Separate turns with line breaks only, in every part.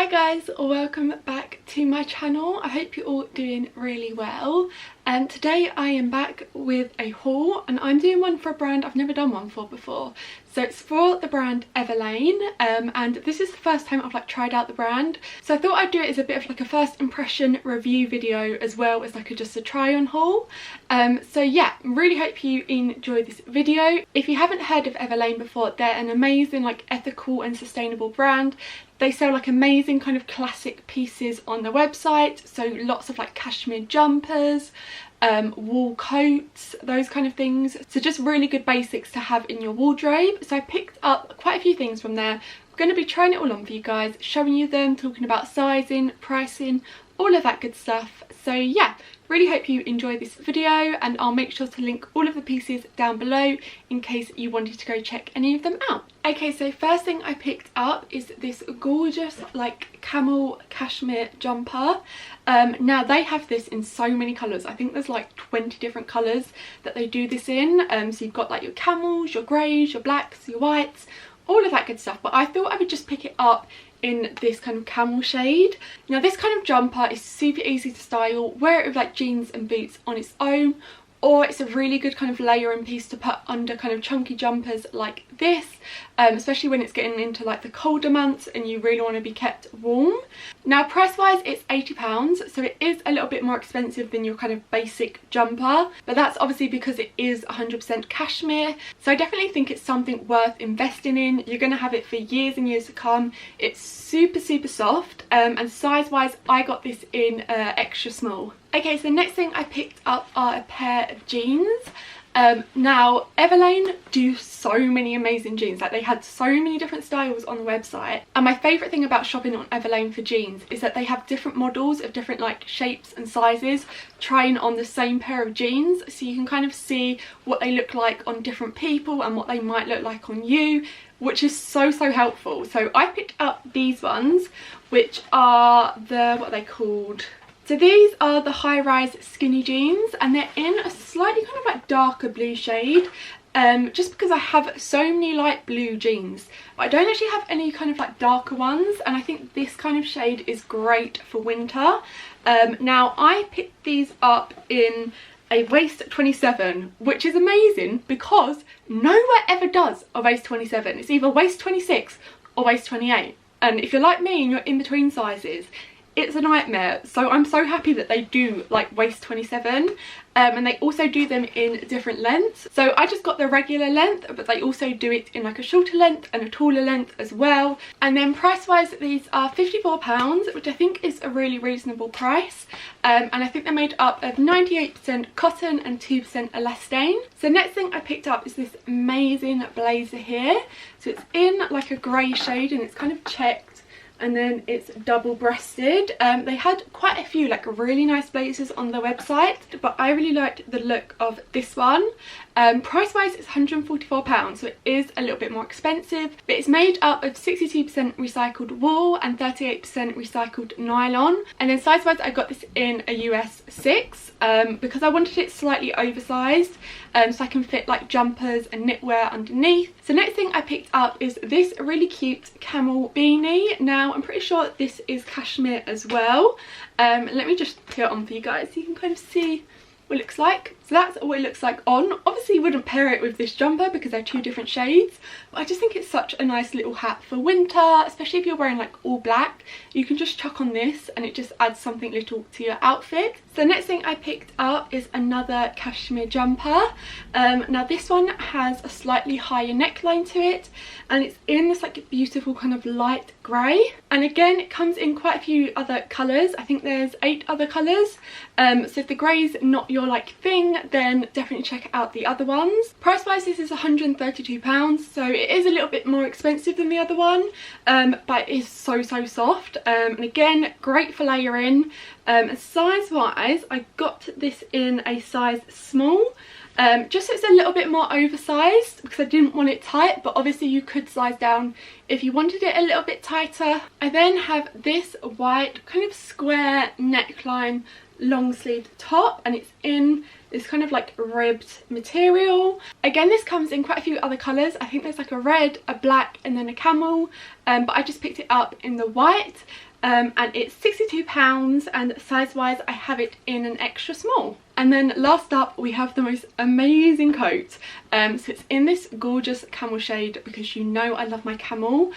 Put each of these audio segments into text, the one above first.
Hi guys, welcome back to my channel. I hope you're all doing really well. And today I am back with a haul, and I'm doing one for a brand I've never done one for before. So it's for the brand Everlane, and this is the first time I've tried out the brand. So I thought I'd do it as a bit of a first impression review video as well as just a try on haul. So yeah, really hope you enjoy this video. If you haven't heard of Everlane before, they're an amazing ethical and sustainable brand. They sell amazing classic pieces on their website, so lots of cashmere jumpers, wool coats, those kind of things. So just really good basics to have in your wardrobe. So I picked up quite a few things from there. I'm going to be trying it all on for you guys, showing you them, talking about sizing, pricing, all of that good stuff. So yeah, really hope you enjoy this video, and I'll make sure to link all of the pieces down below in case you wanted to go check any of them out. Okay, so first thing I picked up is this gorgeous camel cashmere jumper. Now they have this in so many colours. I think there's 20 different colours that they do this in. So you've got your camels, your greys, your blacks, your whites, all of that good stuff. But I thought I would just pick it up in this camel shade. Now this jumper is super easy to style. Wear it with jeans and boots on its own, or it's a really good layering piece to put under chunky jumpers like this, especially when it's getting into the colder months and you really want to be kept warm. Now price wise it's £80, so it is a little bit more expensive than your basic jumper, but that's obviously because it is 100% cashmere. So I definitely think it's something worth investing in. You're going to have it for years and years to come. It's super soft, and size wise I got this in extra small. Okay, so the next thing I picked up are a pair of jeans. Now Everlane do so many amazing jeans. They had so many different styles on the website, and my favourite thing about shopping on Everlane for jeans is that they have different models of different shapes and sizes trying on the same pair of jeans, so you can see what they look like on different people and what they might look like on you, which is so helpful. So I picked up these ones, which are what are they called? So these are the high-rise skinny jeans, and they're in a slightly darker blue shade, just because I have so many light blue jeans, but I don't actually have any darker ones, and I think this shade is great for winter. Now I picked these up in a waist 27, which is amazing because nowhere ever does a waist 27. It's either waist 26 or waist 28, and if you're like me and you're in between sizes, it's a nightmare. So I'm so happy that they do waist 27, and they also do them in different lengths. So I just got the regular length, but they also do it in a shorter length and a taller length as well. And then price wise these are £54, which I think is a really reasonable price, and I think they're made up of 98% cotton and 2% elastane. So next thing I picked up is this amazing blazer here. So it's in a grey shade, and it's checked, and then it's double breasted. They had quite a few really nice blazers on their website, but I really liked the look of this one. Price wise it's £144, so it is a little bit more expensive, but it's made up of 62% recycled wool and 38% recycled nylon. And then size wise I got this in a US 6, because I wanted it slightly oversized, so I can fit jumpers and knitwear underneath. So next thing I picked up is this really cute camel beanie. Now I'm pretty sure this is cashmere as well. Let me just put it on for you guys so you can see what it looks like. So that's what it looks like on. Obviously you wouldn't pair it with this jumper because they're two different shades, but I just think it's such a nice little hat for winter, especially if you're wearing all black. You can just chuck on this and it just adds something little to your outfit. So the next thing I picked up is another cashmere jumper. Now this one has a slightly higher neckline to it, and it's in this beautiful light grey, and again it comes in quite a few other colours. I think there's 8 other colours, so if the grey's not your thing, then definitely check out the other ones. Price wise this is £132, so it is a little bit more expensive than the other one, but it is so soft, and again great for layering. Size wise I got this in a size small, just so it's a little bit more oversized because I didn't want it tight, but obviously you could size down if you wanted it a little bit tighter. I then have this white square neckline long sleeved top, and it's in this kind of like ribbed material. Again, this comes in quite a few other colours. I think there's like a red, a black, and then a camel, but I just picked it up in the white. And it's £62, and size wise I have it in an extra small. And then last up we have the most amazing coat. So it's in this gorgeous camel shade, because you know I love my camel,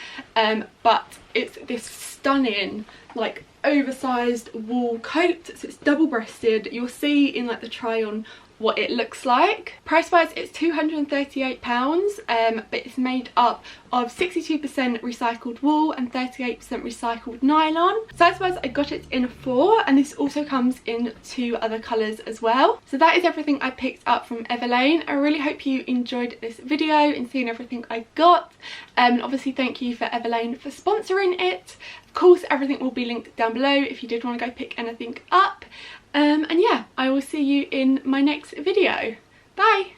but it's this stunning like oversized wool coat. So it's double breasted. You'll see in like the try on what it looks like. Price wise it's £238, but it's made up of 62% recycled wool and 38% recycled nylon. Size wise I got it in a 4, and this also comes in 2 other colours as well. So that is everything I picked up from Everlane. I really hope you enjoyed this video and seeing everything I got, and obviously thank you for Everlane for sponsoring it. Of course everything will be linked down below if you did want to go pick anything up. And yeah, I will see you in my next video. Bye!